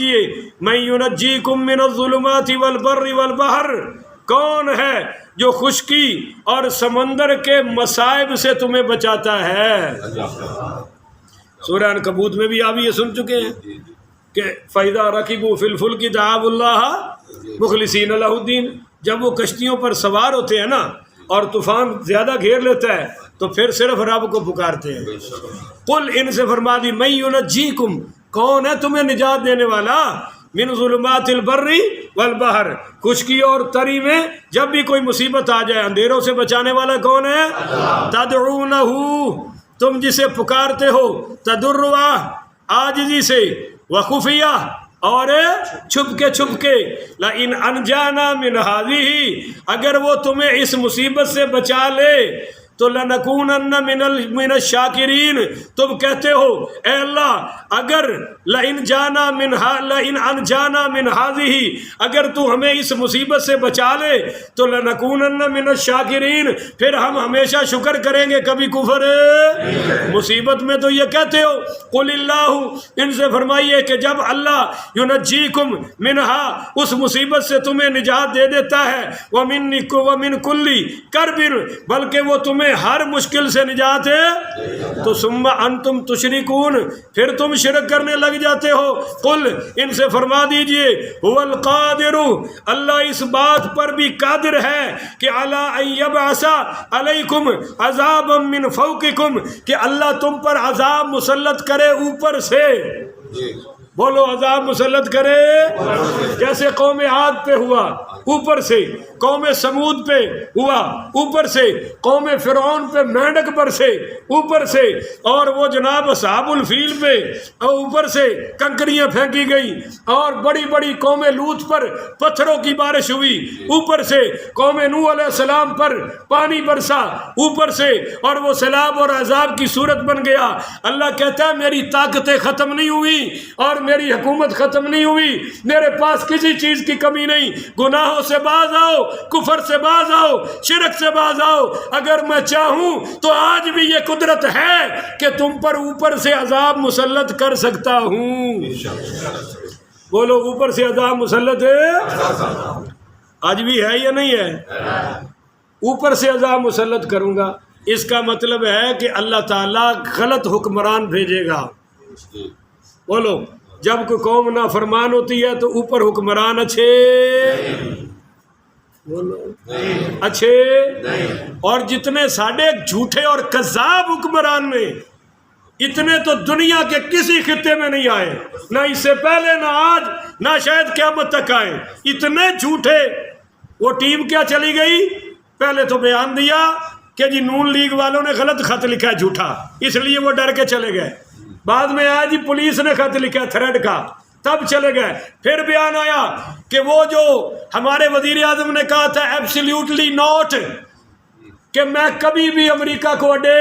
دیجئے من ینجیکم من الظلمات والبر والبحر، کون ہے جو خشکی اور سمندر کے مصائب سے تمہیں بچاتا ہے؟ سورہ عنکبوت میں بھی آپ یہ سن چکے ہیں کہ فَإِذَا رَكِبُوا فِي الْفُلْكِ دَعَوُا اللَّهَ مُخْلِصِينَ لَهُ الدِّينَ، جب وہ کشتیوں پر سوار ہوتے ہیں نا اور طوفان زیادہ گھیر لیتا ہے تو پھر صرف رب کو پکارتے ہیں۔ قل، ان سے فرما دی، من ینجیکم، کون ہے تمہیں نجات دینے والا، من ظلمات البر والبحر، خشکی اور تری میں جب بھی کوئی مصیبت آ جائے اندھیروں سے بچانے والا کون ہے؟ تدعونہ، تم جسے پکارتے ہو، تضرعا، عاجزی سے، وخفیہ، اور چھپ کے، لئن انجانا من هذه، اگر وہ تمہیں اس مصیبت سے بچا لے تو لنکونن من الشاکرین، تم کہتے ہو اے اللہ اگر لئن انجانا من هذه، اگر تو ہمیں اس مصیبت سے بچا لے تو لنکونن من الشاکرین، پھر ہم ہمیشہ شکر کریں گے، کبھی کفر مصیبت میں تو یہ کہتے ہو۔ قل اللہ، ان سے فرمائیے کہ جب اللہ ینجیکم منہا، اس مصیبت سے تمہیں نجات دے دیتا ہے، ومن کل کرب، بلکہ وہ تمہیں ہر مشکل سے نجات ہے، تو ثم انتم تشرکون، پھر تم شرک کرنے لگ جاتے ہو۔ قل، ان سے فرما دیجئے، هو القادر، اللہ اس بات پر بھی قادر ہے کہ علی ان یبعث علیکم عذابا من فوقکم، کہ اللہ تم پر عذاب مسلط کرے اوپر سے۔ بولو، عذاب مسلط کرے، جیسے قوم عاد پہ ہوا اوپر سے، قوم سمود پہ ہوا اوپر سے، قوم فرعون پہ مینڈک پر سے اوپر سے، اور وہ جناب اصحاب الفیل پہ اوپر سے کنکریاں پھینکی گئی، اور بڑی بڑی قوم لوط پر پتھروں کی بارش ہوئی اوپر سے، قوم نوح علیہ السلام پر پانی برسا اوپر سے، اور وہ سیلاب اور عذاب کی صورت بن گیا۔ اللہ کہتا ہے میری طاقتیں ختم نہیں ہوئی اور میری حکومت ختم نہیں ہوئی، میرے پاس کسی چیز کی کمی نہیں، گناہوں سے باز آؤ، کفر سے باز آؤ، شرک سے باز آؤ، اگر میں چاہوں تو آج بھی یہ قدرت ہے کہ تم پر اوپر سے عذاب مسلط کر سکتا ہوں۔ بولو، اوپر سے عذاب مسلط ہے، آج بھی ہے یا نہیں ہے؟ اوپر سے عذاب مسلط کروں گا، اس کا مطلب ہے کہ اللہ تعالیٰ غلط حکمران بھیجے گا۔ بولو، جب کوئی قوم نافرمان ہوتی ہے تو اوپر حکمران اچھے، بولو اچھے، اور جتنے ساڑھے جھوٹے اور کذاب حکمران نے، اتنے تو دنیا کے کسی خطے میں نہیں آئے، نہ اس سے پہلے نہ آج نہ شاید قیامت تک آئے، اتنے جھوٹے۔ وہ ٹیم کیا چلی گئی، پہلے تو بیان دیا کہ جی نون لیگ والوں نے غلط خط لکھا ہے جھوٹا، اس لیے وہ ڈر کے چلے گئے، بعد میں آیا جی پولیس نے خط لکھا تھریڈ کا، تب چلے گئے، پھر بیان آیا کہ وہ جو ہمارے وزیر اعظم نے کہا تھا ایبسلیوٹلی ناٹ، کہ میں کبھی بھی امریکہ کو اڈے،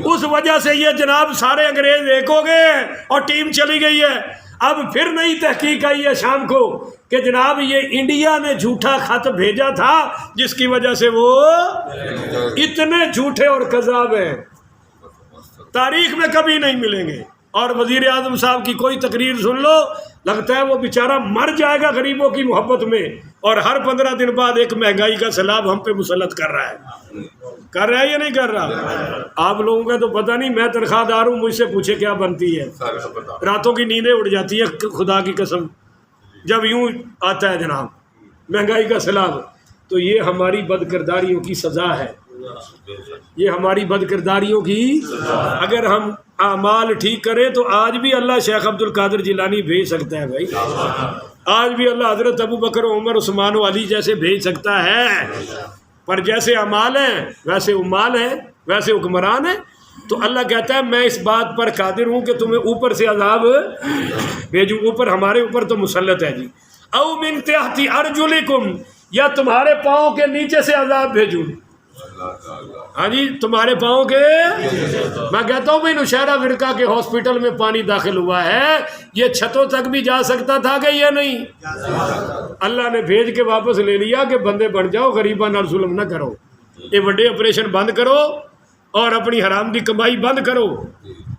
اس وجہ سے یہ جناب سارے انگریز ایک ہو گئے ہیں اور ٹیم چلی گئی ہے۔ اب پھر نئی تحقیق آئی ہے شام کو کہ جناب یہ انڈیا نے جھوٹا خط بھیجا تھا جس کی وجہ سے وہ اتنے جھوٹے اور کذاب ہیں، تاریخ میں کبھی نہیں ملیں گے۔ اور وزیر اعظم صاحب کی کوئی تقریر سن لو، لگتا ہے وہ بیچارہ مر جائے گا غریبوں کی محبت میں، اور ہر 15 دن بعد ایک مہنگائی کا سیلاب ہم پہ مسلط کر رہا ہے، کر رہا ہے یا نہیں کر رہا؟ آپ لوگوں کا تو پتہ نہیں، میں تنخواہ دار ہوں، مجھ سے پوچھے کیا بنتی ہے، راتوں کی نیندیں اڑ جاتی ہیں خدا کی قسم جب یوں آتا ہے جناب مہنگائی کا سیلاب۔ تو یہ ہماری بد کرداریوں کی سزا ہے، یہ ہماری بد کرداریوں کی، اگر ہم اعمال ٹھیک کریں تو آج بھی اللہ شیخ عبد القادر جیلانی بھیج سکتا ہے بھائی، آج بھی اللہ حضرت ابو بکر عمر عثمان و علی جیسے بھیج سکتا ہے، پر جیسے اعمال ہیں ویسے امال ہیں، ویسے حکمران ہیں۔ تو اللہ کہتا ہے میں اس بات پر قادر ہوں کہ تمہیں اوپر سے عذاب بھیجوں، اوپر ہمارے اوپر تو مسلط ہے جی، او من تحت ارجلکم، یا تمہارے پاؤں کے نیچے سے عذاب بھیجوں، ہاں جی تمہارے پاؤں کے، میں کہتا ہوں بھائی نوشہرہ فرقہ کے ہاسپٹل میں پانی داخل ہوا ہے، یہ چھتوں تک بھی جا سکتا تھا کہ یہ نہیں، اللہ نے بھیج کے واپس لے لیا کہ بندے بن جاؤ، غریباں نال ظلم نہ کرو، یہ بڑے آپریشن بند کرو اور اپنی حرام دی کمائی بند کرو،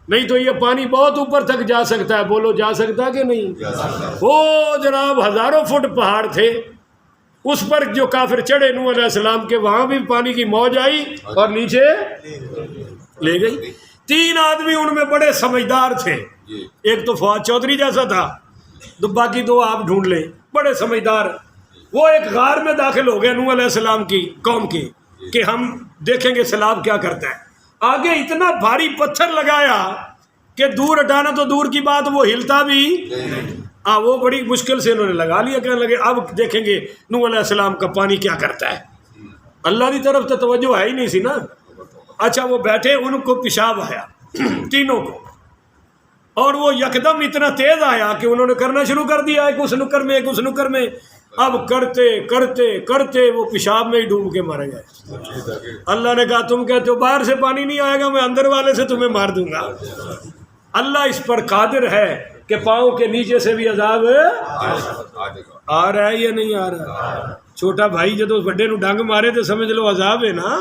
نہیں تو یہ پانی بہت اوپر تک جا سکتا ہے. بولو جا سکتا کہ نہیں؟ وہ جناب ہزاروں فٹ پہاڑ تھے، اس پر جو کافر چڑھے نوح علیہ السلام کے، وہاں بھی پانی کی موج آئی اور نیچے لے گئی. 3 آدمی ان میں بڑے سمجھدار تھے. ایک تو فواد چودھری جیسا تھا، تو باقی 2 آپ ڈھونڈ لیں، بڑے سمجھدار. وہ ایک غار میں داخل ہو گئے نوح علیہ السلام کی قوم کی کہ ہم دیکھیں گے سیلاب کیا کرتا ہے. آگے اتنا بھاری پتھر لگایا کہ دور ہٹانا تو دور کی بات، وہ ہلتا بھی. وہ بڑی مشکل سے انہوں نے لگا لیا. کہنے لگے اب دیکھیں گے نوح علیہ السلام کا پانی کیا کرتا ہے. اللہ کی طرف تو توجہ ہے ہی نہیں سی نا. اچھا وہ بیٹھے، ان کو پیشاب آیا تینوں کو، اور وہ یکدم اتنا تیز آیا کہ انہوں نے کرنا شروع کر دیا، ایک اس نکر میں ایک اس نکر میں. اب کرتے کرتے کرتے وہ پیشاب میں ہی ڈوب کے مارے گئے. اللہ نے کہا تم کہتے ہو باہر سے پانی نہیں آئے گا، میں اندر والے سے تمہیں مار دوں گا. اللہ اس پر قادر ہے کہ پاؤں کے نیچے سے بھی عذاب آ رہا ہے یا نہیں آ رہا. چھوٹا بھائی جب بڑے نو ڈنگ مارے تو سمجھ لو عذاب ہے نا.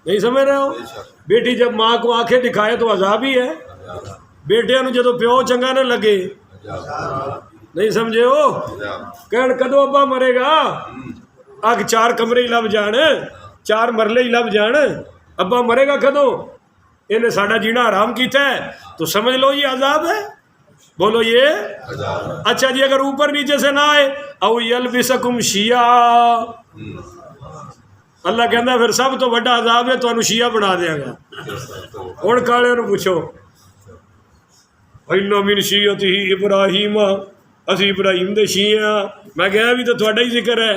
نہیں سمجھ رہے ہو؟ بیٹی جب ماں کو آنکھیں دکھائے تو عذاب ہی ہے. بیٹے نو جدو پیو چنگا نہ لگے، نہیں سمجھے ہو، کہن کدو ابا مرے گا، آگ 4 کمرے ہی لب جان، 4 مرلے ہی لب جان، ابا مرے گا کدو، انہیں ساڈا جینا حرام کیتا ہے. تو سمجھ لو یہ عذاب ہے. بولو یہ اچھا جی اگر اوپر نیچے سے نہ آئے، او یلبسکم شیعا، اللہ کہندا پھر سب تو بڑا عذاب ہے تو شیعہ بنا دے گا. ہن کالے نو پوچھو اِنَّ مِن شِیعَتِهِ ابراہیم، اسی ابراہیم دے شیعہ. میں کہا بھی تو تھوڑا ہی ذکر ہے.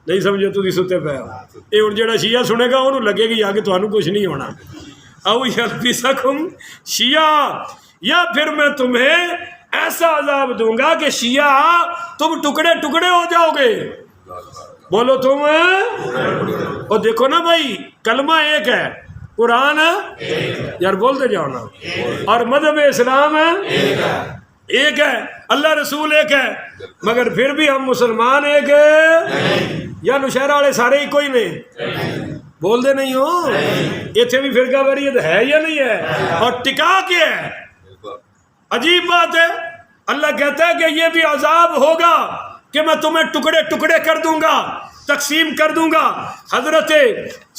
نہیں سمجھے تو ستے پے ہو. یہ ہوں جڑا شیعہ سنے گا انہوں لگے گی آگے تمہیں کچھ نہیں ہونا. او یلبسکم شیعا، یا پھر میں تمہیں ایسا عذاب دوں گا کہ شیعہ تم ٹکڑے ٹکڑے ہو جاؤ گے. بولو تم. اور دیکھو نا بھائی، کلمہ ایک ہے، قرآن یار بولتے جاؤ نا، اور مذہب اسلام ایک ہے، اللہ رسول ایک ہے، مگر پھر بھی ہم مسلمان ایک ہے. یا نشہرہ والے سارے ہی کوئی نہیں بول دے نہیں ہو. اتنے بھی فرقہ واریت ہے یا نہیں ہے؟ اور ٹکا کے ہے. عجیب بات ہے. اللہ کہتا ہے کہ یہ بھی عذاب ہوگا کہ میں تمہیں ٹکڑے ٹکڑے کر دوں گا، تقسیم کر دوں گا. حضرت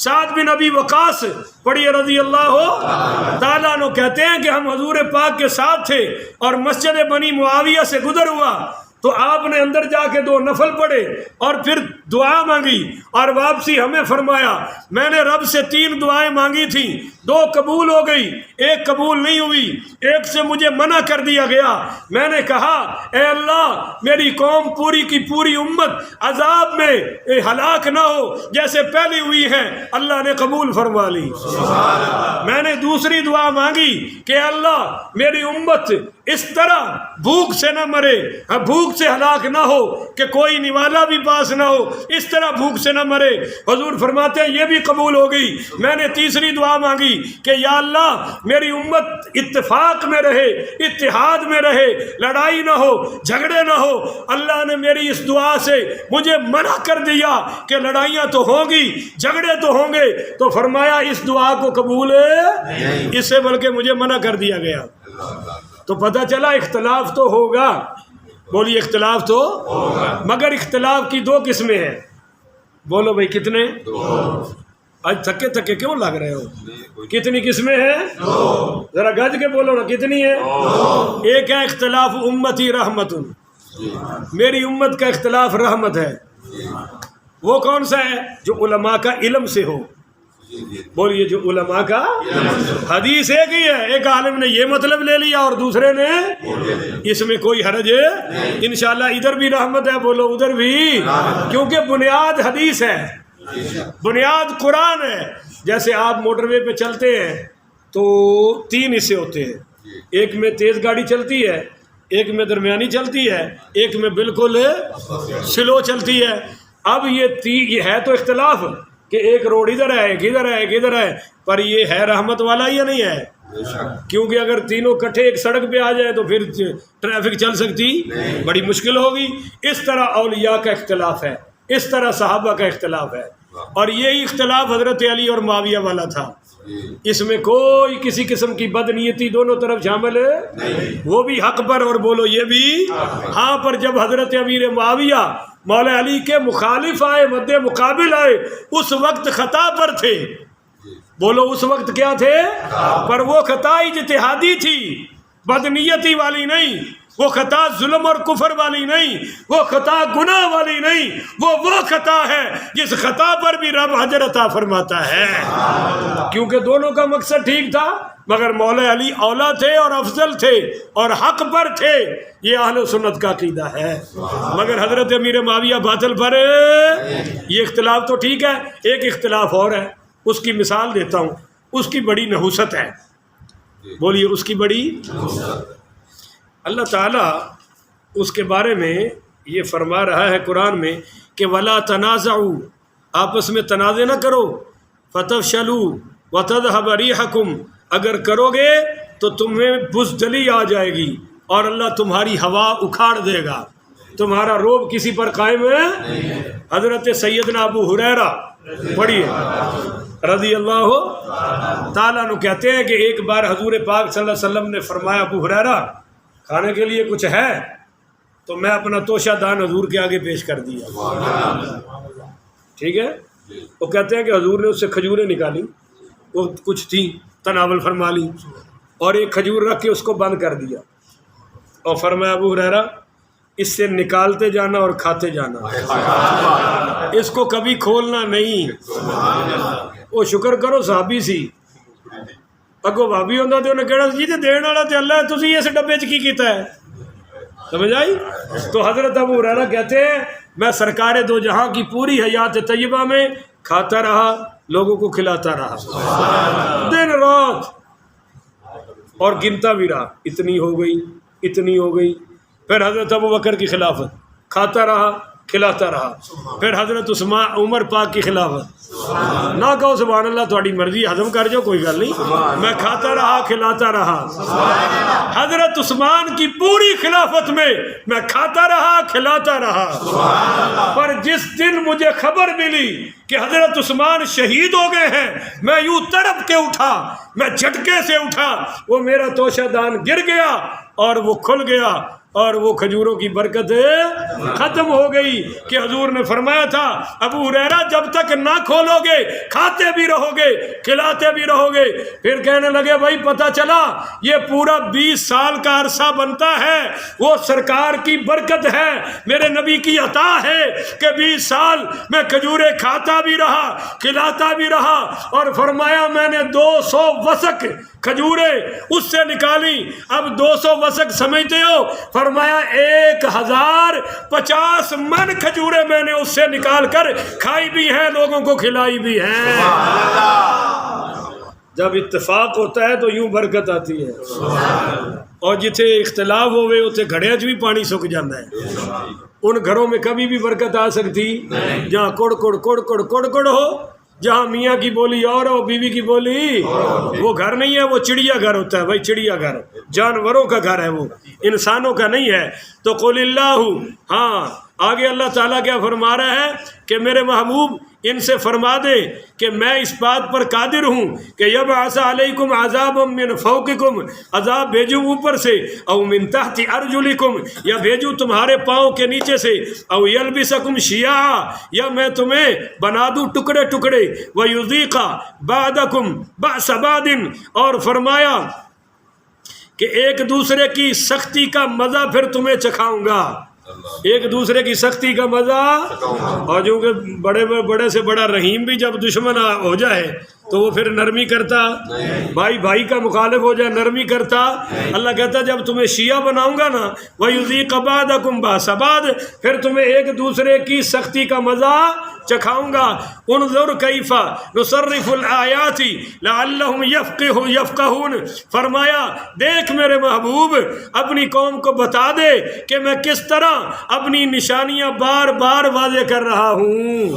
سعد بن ابی وقاص پڑھیے رضی اللہ تعالیٰ عنہ کہتے ہیں کہ ہم حضور پاک کے ساتھ تھے اور مسجد بنی معاویہ سے گزر ہوا تو آپ نے اندر جا کے 2 نفل پڑھے اور پھر دعا مانگی اور واپسی ہمیں فرمایا. میں نے رب سے 3 دعائیں مانگی تھیں، 2 قبول ہو گئی، 1 قبول نہیں ہوئی، 1 سے مجھے منع کر دیا گیا. میں نے کہا اے اللہ میری قوم پوری کی پوری امت عذاب میں ہلاک نہ ہو جیسے پہلی ہوئی ہے. اللہ نے قبول فرما لی. میں نے دوسری دعا مانگی کہ اللہ میری امت اس طرح بھوک سے نہ مرے، بھوک سے ہلاک نہ ہو کہ کوئی نوالا بھی پاس نہ ہو، اس طرح بھوک سے نہ مرے. حضور فرماتے ہیں یہ بھی قبول ہو گئی. میں نے تیسری دعا مانگی کہ یا اللہ میری امت اتفاق میں رہے، اتحاد میں رہے، لڑائی نہ ہو، جھگڑے نہ ہو. اللہ نے میری اس دعا سے مجھے منع کر دیا کہ لڑائیاں تو ہوں گی، جھگڑے تو ہوں گے. تو فرمایا اس دعا کو قبول ہے، اس سے بلکہ مجھے منع کر دیا گیا. تو پتہ چلا اختلاف تو ہوگا. بولیے اختلاف تو ہوگا، مگر اختلاف کی 2 قسمیں ہیں. بولو بھائی کتنے؟ آج تھکے تھکے کیوں لگ رہے ہو؟ کتنی قسمیں ہیں؟ 2. ذرا گج کے بولو نا کتنی ہے؟ 2. ایک ہے اختلاف امتی رحمت، میری امت کا اختلاف رحمت ہے. وہ کون سا ہے؟ جو علماء کا علم سے ہو. بولیے جو علماء کا حدیث ایک ہی ہے، ایک عالم نے یہ مطلب لے لیا اور دوسرے نے، اس میں کوئی حرج ہے انشاءاللہ. ادھر بھی رحمت ہے، بولو ادھر بھی، کیونکہ بنیاد حدیث ہے، بنیاد قرآن ہے. جیسے آپ موٹر وے پہ چلتے ہیں تو 3 حصے ہوتے ہیں، ایک میں تیز گاڑی چلتی ہے، ایک میں درمیانی چلتی ہے، ایک میں بالکل سلو چلتی ہے. اب یہ ہے تو اختلاف کہ ایک روڈ ادھر ہے، ایک ادھر ہے، ایک ادھر ہے، پر یہ ہے رحمت والا یا نہیں ہے؟ کیونکہ اگر تینوں کٹھے ایک سڑک پہ آ جائے تو پھر ٹریفک چل سکتی بڑی مشکل ہوگی. اس طرح اولیاء کا اختلاف ہے، اس طرح صحابہ کا اختلاف ہے، اور یہی اختلاف حضرت علی اور معاویہ والا تھا. اس میں کوئی کسی قسم کی بدنیتی دونوں طرف شامل ہے، وہ بھی حق پر اور بولو یہ بھی ہاں پر۔ جب حضرت امیر معاویہ مولا علی کے مخالف آئے، مد مقابل آئے، اس وقت خطا پر تھے، بولو اس وقت کیا تھے؟ پر وہ خطا اجتہادی تھی، بدنیتی والی نہیں، وہ خطا ظلم اور کفر والی نہیں، وہ خطا گناہ والی نہیں، وہ خطا ہے جس خطا پر بھی رب اجر عطا فرماتا ہے، کیونکہ دونوں کا مقصد ٹھیک تھا، مگر مولا علی اولا تھے اور افضل تھے اور حق پر تھے، یہ اہل سنت کا عقیدہ ہے۔ مگر حضرت امیر معاویہ باطل پر، یہ اختلاف تو ٹھیک ہے، ایک اختلاف اور ہے، اس کی مثال دیتا ہوں، اس کی بڑی نحوست ہے، بولیے اس کی بڑی۔ اللہ تعالیٰ اس کے بارے میں یہ فرما رہا ہے قرآن میں کہ وَلَا تَنَازَعُوا، آپس میں تنازع نہ کرو، فَتَفْشَلُوا وَتَذْهَبَ رِيحَكُمْ، اگر کرو گے تو تمہیں بزدلی آ جائے گی اور اللہ تمہاری ہوا اکھاڑ دے گا، تمہارا روب کسی پر قائم ہے۔ حضرت سیدنا ابو ہریرہ پڑھیے رضی اللہ تعالیٰ عنہ کہتے ہیں کہ ایک بار حضور پاک صلی اللہ علیہ وسلم نے فرمایا ابو ہریرہ کھانے کے لیے کچھ ہے؟ تو میں اپنا توشہ دان حضور کے آگے پیش کر دیا، ٹھیک ہے۔ وہ کہتے ہیں کہ حضور نے اس سے کھجوریں نکالی، وہ کچھ تھی تناول فرما لی، اور ایک کھجور رکھ کے اس کو بند کر دیا، اور فرمایا ابو ہریرہ اس سے نکالتے جانا اور کھاتے جانا، اس کو کبھی کھولنا نہیں۔ وہ شکر کرو صحابی سی، اگو بھابی ہوتا تو انہیں کہنا جی دین والا تے اللہ ہے، تسی اس ڈبے چ کی کیتا ہے، سمجھ آئی؟ تو حضرت ابو ہریرہ کہتے ہیں میں سرکار دو جہاں کی پوری حیات طیبہ میں کھاتا رہا، لوگوں کو کھلاتا رہا دن رات، اور گنتا بھی رہا، اتنی ہو گئی اتنی ہو گئی۔ پھر حضرت ابو بکر کی خلافت، کھاتا رہا کھلاتا رہا۔ پھر حضرت عمر پاک کی خلافت، نہ کہو سبحان اللہ تھوڑی مرضی، ہضم کر جاؤ کوئی گل نہیں، میں کھاتا رہا کھلاتا رہا۔ حضرت عثمان کی پوری خلافت میں کھاتا رہا کھلاتا رہا، پر جس دن مجھے خبر ملی کہ حضرت عثمان شہید ہو گئے ہیں، میں یوں تڑپ کے اٹھا، میں جھٹکے سے اٹھا، وہ میرا توشہ دان گر گیا اور وہ کھل گیا، اور وہ کھجوروں کی برکت ختم ہو گئی کہ حضور نے فرمایا تھا ابو ہریرہ جب تک نہ کھولو گے کھاتے بھی رہو گے کھلاتے بھی رہو گے۔ پھر کہنے لگے بھائی پتہ چلا یہ پورا 20 سال کا عرصہ بنتا ہے، وہ سرکار کی برکت ہے، میرے نبی کی عطا ہے کہ 20 سال میں کھجوریں کھاتا بھی رہا کھلاتا بھی رہا، اور فرمایا میں نے 200 وسق کھجوریں اس سے نکالی۔ اب 200 وسق سمجھتے ہو؟ فرمایا 1050 من کھجوریں میں نے اس سے نکال کر کھائی بھی ہیں، لوگوں کو کھلائی بھی ہیں۔ جب اتفاق ہوتا ہے تو یوں برکت آتی ہے، اور جتھے اختلاف ہوئے اتنے گھڑیاں چ بھی پانی سک جاتا ہے۔ ان گھروں میں کبھی بھی برکت آ سکتی جہاں کڑ کڑ کڑ کڑ کڑ کڑ ہو، جہاں میاں کی بولی اور ہو بیوی کی بولی، وہ گھر نہیں ہے، وہ چڑیا گھر ہوتا ہے بھائی، چڑیا گھر جانوروں کا گھر ہے، وہ انسانوں کا نہیں ہے۔ تو قل اللہ، ہاں آگے اللہ تعالیٰ کیا فرما رہا ہے کہ میرے محبوب ان سے فرما دے کہ میں اس بات پر قادر ہوں کہ یبعث علیکم عذابا من فوقکم، عذاب بھیجوں اوپر سے، او من تحت ارجلکم، یا بھیجوں تمہارے پاؤں کے نیچے سے، او یلبسکم شیعا، یا میں تمہیں بنا دوں ٹکڑے ٹکڑے، ویذیق بعضکم بأس بعض، اور فرمایا کہ ایک دوسرے کی سختی کا مزہ پھر تمہیں چکھاؤں گا، ایک دوسرے کی سختی کا مزہ۔ اور جو کہ بڑے سے بڑا رحیم بھی جب دشمن ہو جائے تو وہ پھر نرمی کرتا، بھائی بھائی کا مخالف ہو جائے نرمی کرتا۔ اللہ کہتا ہے جب تمہیں شیعہ بناؤں گا نا، وَيُذِيقَ بَعْضَكُمْ بَأْسَ بَعْضٍ، پھر تمہیں ایک دوسرے کی سختی کا مزہ چکھاؤں گا۔ انظر کیف نصرف الآیات لعلہم یفقہون، فرمایا دیکھ میرے محبوب اپنی قوم کو بتا دے کہ میں کس طرح اپنی نشانیاں بار بار واضح کر رہا ہوں،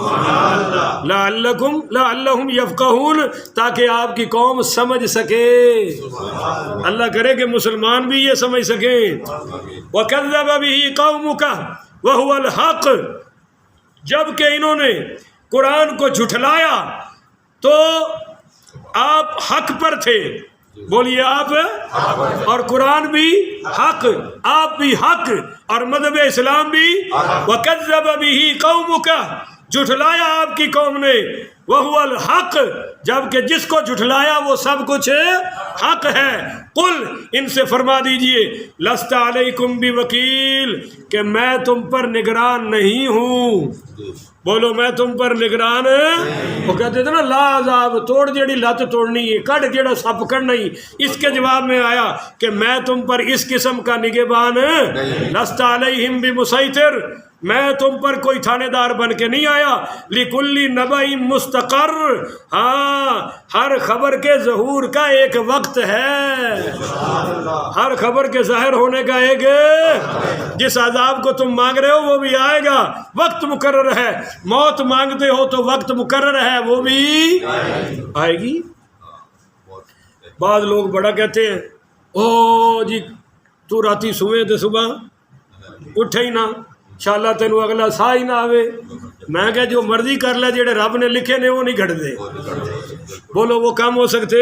لعلہم یفقہون، تاکہ آپ کی قوم سمجھ سکے۔ اللہ کرے کہ مسلمان بھی یہ سمجھ سکیں۔ وَكَذَّبَ بِهِ قَوْمُكَ وَهُوَ الْحَقُّ، جب کہ انہوں نے قرآن کو جھٹلایا تو آپ حق پر تھے، بولیے آپ، اور قرآن بھی حق، آپ بھی حق، اور مذہب اسلام بھی، وَكَذَّبَ بِهِ قَوْمُكَ، جھٹلایا آپ کی قوم نے، وَهُوَ الْحَقُّ، جبکہ جس کو جھٹلایا وہ سب کچھ حق ہے۔ قل، ان سے فرما دیجئے، لست علیکم بوکیل، کہ میں تم پر نگران نہیں ہوں، بولو میں تم پر نگران، وہ کہتے تھے نا لا عذاب، توڑ جیڑی لت توڑنی ہے، کٹ جیڑا سپ کڑنا ہی، اس کے جواب میں آیا کہ میں تم پر اس قسم کا نگہبان، لست علیہم بمسیطر، میں تم پر کوئی تھانے دار بن کے نہیں آیا، لکل نبأ مستقر، ہاں ہر خبر کے ظہور کا ایک وقت ہے، ہر خبر کے ظاہر ہونے کا ایک، جس عذاب کو تم مانگ رہے ہو وہ بھی آئے گا، وقت مقرر ہے، موت مانگتے ہو تو وقت مقرر ہے، وہ بھی آئے گی۔ بعض لوگ بڑا کہتے ہیں او جی تو راتی سوئے تو صبح اٹھے ہی نہ، انشاءاللہ تینوں اگلا سا ہی نہ آوے، میں کہ جو مرضی کر لے جڑے رب نے لکھے نے وہ نہیں گھٹ دے، بولو وہ کام ہو سکتے؟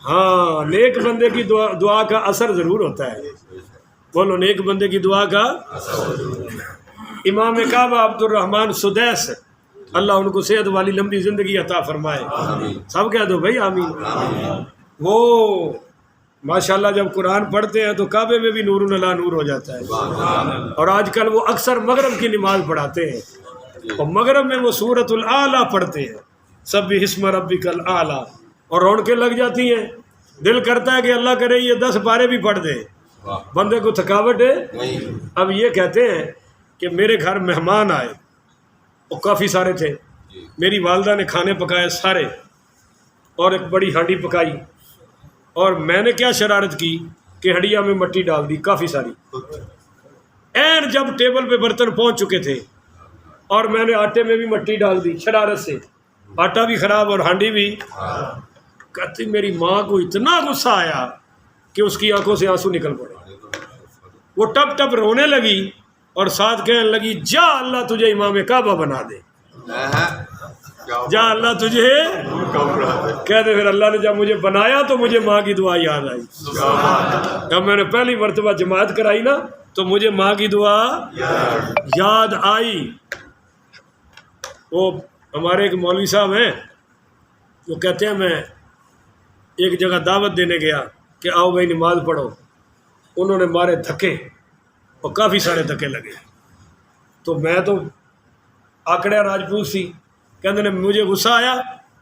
ہاں، نیک بندے کی دعا کا اثر ضرور ہوتا ہے، بولو نیک بندے کی دعا کا۔ امام کعبہ عبد الرحمن سدیس، اللہ ان کو صحت والی لمبی زندگی عطا فرمائے، سب کہہ دو بھائی آمین۔ وہ ماشاءاللہ جب قرآن پڑھتے ہیں تو کعبے میں بھی نور علی نور ہو جاتا ہے، اور آج کل وہ اکثر مغرب کی نماز پڑھاتے ہیں، اور مغرب میں وہ سورۃ الاعلیٰ پڑھتے ہیں، سبح اسم ربک الاعلیٰ، اور رونقیں لگ جاتی ہیں، دل کرتا ہے کہ اللہ کرے یہ 10 پارے بھی پڑھ دے، بندے کو تھکاوٹ ہے۔ اب یہ کہتے ہیں کہ میرے گھر مہمان آئے، وہ کافی سارے تھے، میری والدہ نے کھانے پکائے سارے، اور ایک بڑی ہانڈی پکائی، اور میں نے کیا شرارت کی کہ ہڈیا میں مٹی ڈال دی کافی ساری، این جب ٹیبل پہ برتن پہنچ چکے تھے اور میں نے آٹے میں بھی مٹی ڈال دی شرارت سے، آٹا بھی خراب اور ہانڈی بھی، کہتی میری ماں کو اتنا غصہ آیا کہ اس کی آنکھوں سے آنسو نکل پڑے، وہ ٹپ ٹپ رونے لگی اور ساتھ کہنے لگی جا اللہ تجھے امام کعبہ بنا دے، جا اللہ تجھے کہتے، پھر اللہ نے جب مجھے بنایا تو مجھے ماں کی دعا یاد آئی، جب میں نے پہلی مرتبہ جماعت کرائی نا تو مجھے ماں کی دعا یاد آئی۔ وہ ہمارے ایک مولوی صاحب ہیں، وہ کہتے ہیں میں ایک جگہ دعوت دینے گیا کہ آؤ بھائی نماز پڑھو، انہوں نے مارے دھکے اور کافی سارے دھکے لگے، تو میں تو آکڑیا راجپوت سی، کہتے نے مجھے غصہ آیا،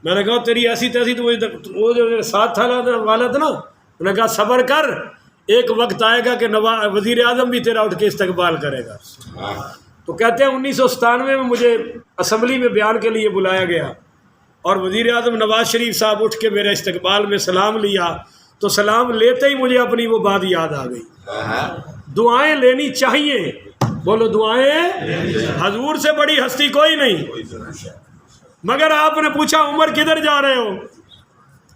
میں نے کہا تیری ایسی تیسی، تو وہ جو میرے ساتھ تھا والا تھا نا، انہوں نے کہا صبر کر، ایک وقت آئے گا کہ وزیر اعظم بھی تیرا اٹھ کے استقبال کرے گا۔ تو کہتے ہیں 1997 میں مجھے اسمبلی میں بیان کے لیے بلایا گیا، اور وزیر اعظم نواز شریف صاحب اٹھ کے میرے استقبال میں سلام لیا، تو سلام لیتے ہی مجھے اپنی وہ بات یاد آ گئی، دعائیں لینی چاہیے، بولو دعائیں، حضور سے بڑی ہستی کوئی نہیں۔ مگر آپ نے پوچھا عمر کدھر جا رہے ہو؟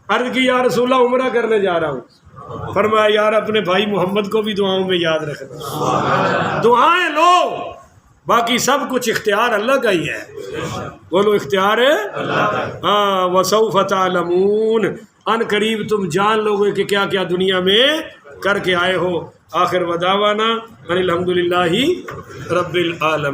عرض کی یا رسول اللہ عمرہ کرنے جا رہا ہوں۔ فرمایا یار اپنے بھائی محمد کو بھی دعاؤں میں یاد رکھنا، دعائیں لو، باقی سب کچھ اختیار اللہ کا ہی ہے، بولو اختیار ہے ہاں۔ وسوف تعلمون، ان قریب تم جان لو گے کہ کیا کیا دنیا میں کر کے آئے ہو۔ آخر ودعوانا ان الحمدللہ رب العالمین۔